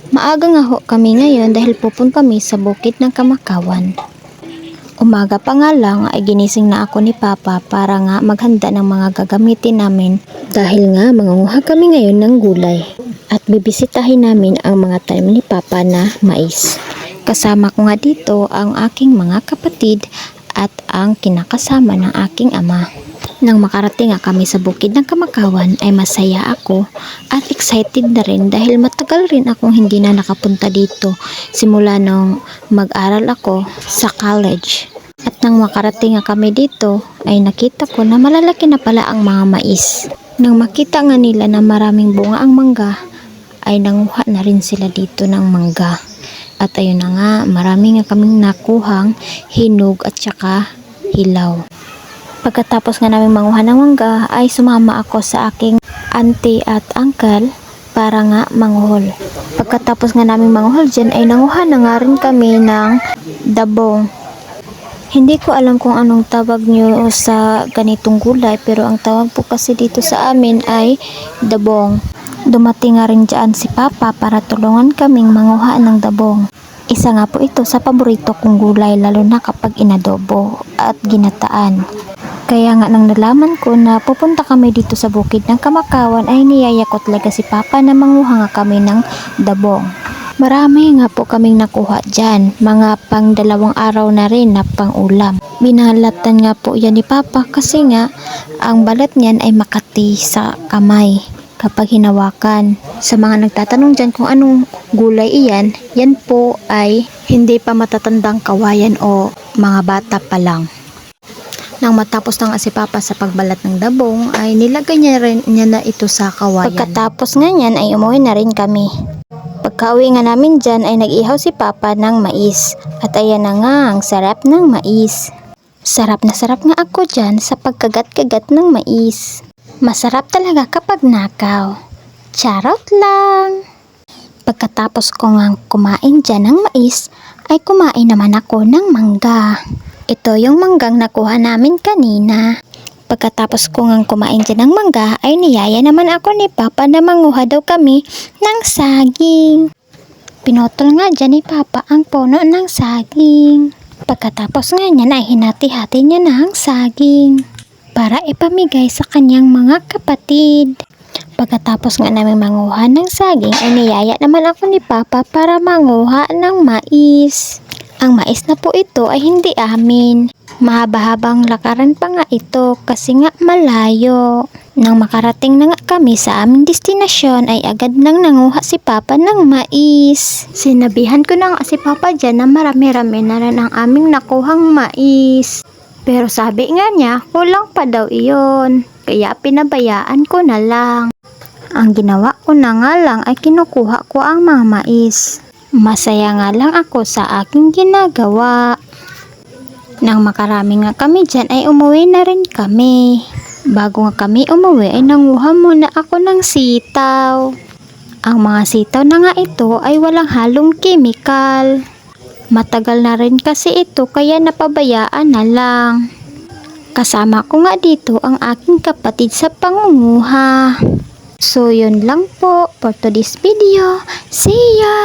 Maaga nga ho kami ngayon dahil pupunta kami sa bukid ng Kamakawan. Umaga pa nga lang ay ginising na ako ni Papa para nga maghanda ng mga gagamitin namin dahil nga mangunguha kami ngayon ng gulay at bibisitahin namin ang mga tanim ni Papa na mais. Kasama ko nga dito ang aking mga kapatid at ang kinakasama ng aking ama. Nang makarating nga kami sa bukid ng Kamakawan ay masaya ako at excited na rin dahil matagal rin akong hindi na nakapunta dito simula nung mag-aral ako sa college. At nang makarating nga kami dito ay nakita ko na malalaki na pala ang mga mais. Nang makita nga nila na maraming bunga ang mangga ay nanguha na rin sila dito ng mangga. At ayun na nga, marami nga kaming nakuhang hinog at saka hilaw. Pagkatapos nga namin manguha ng mangga ay sumama ako sa aking auntie at uncle para nga manguhol. Pagkatapos nga namin manguhol dyan ay nanguha na nga rin kami ng dabong. Hindi ko alam kung anong tawag nyo sa ganitong gulay pero ang tawag po kasi dito sa amin ay dabong. Dumating nga rin dyan si Papa para tulungan kaming manguha ng dabong. Isa nga po ito sa paborito kong gulay lalo na kapag inadobo at ginataan. Kaya nga nang nalaman ko na pupunta kami dito sa bukid ng Kamakawan ay niyaya ko talaga si Papa na manguha nga kami ng dabong. Marami nga po kaming nakuha dyan, mga pang 2 araw na rin na pang ulam. Binalatan nga po yan ni Papa kasi nga ang balat niyan ay makati sa kamay kapag hinawakan. Sa mga nagtatanong dyan kung anong gulay iyan, yan po ay hindi pa matatandang kawayan o mga bata pa lang. Nang matapos na nga si Papa sa pagbalat ng dabong ay nilagay niya na ito sa kawayan. Pagkatapos nga niyan ay umuwi na rin kami. Pagka-uwi nga namin dyan ay nag-ihaw si Papa ng mais. At ayan na nga ang sarap ng mais. Sarap na sarap nga ako dyan sa pagkagat-kagat ng mais. Masarap talaga kapag nakaw. Charot lang! Pagkatapos ko nga kumain dyan ng mais ay kumain naman ako ng mangga. Ito yung manggang nakuha namin kanina. Pagkatapos ko ngang kumain dyan ng mangga, ay niyaya naman ako ni Papa na manguha daw kami ng saging. Pinotol nga dyan ni Papa ang puno ng saging. Pagkatapos nga niyan ay hinati-hati niya na ang saging para ipamigay sa kanyang mga kapatid. Pagkatapos nga namin manguha ng saging, ay niyaya naman ako ni Papa para manguha ng mais. Ang mais na po ito ay hindi amin. Mahaba-habang lakaran pa nga ito kasi nga malayo. Nang makarating na nga kami sa aming destinasyon ay agad nang nanguha si Papa ng mais. Sinabihan ko na nga si Papa dyan na marami-rami na rin ang aming nakuhang mais. Pero sabi nga niya, kulang pa daw iyon. Kaya pinabayaan ko na lang. Ang ginawa ko na nga lang ay kinukuha ko ang mga mais. Masaya nga lang ako sa aking ginagawa. Nang makarami nga kami dyan ay umuwi na rin kami. Bago nga kami umuwi ay nanguha muna ako ng sitaw. Ang mga sitaw na nga ito ay walang halong kemikal. Matagal na rin kasi ito kaya napabayaan na lang. Kasama ko nga dito ang aking kapatid sa pangunguha. So yun lang po for today's video. See ya!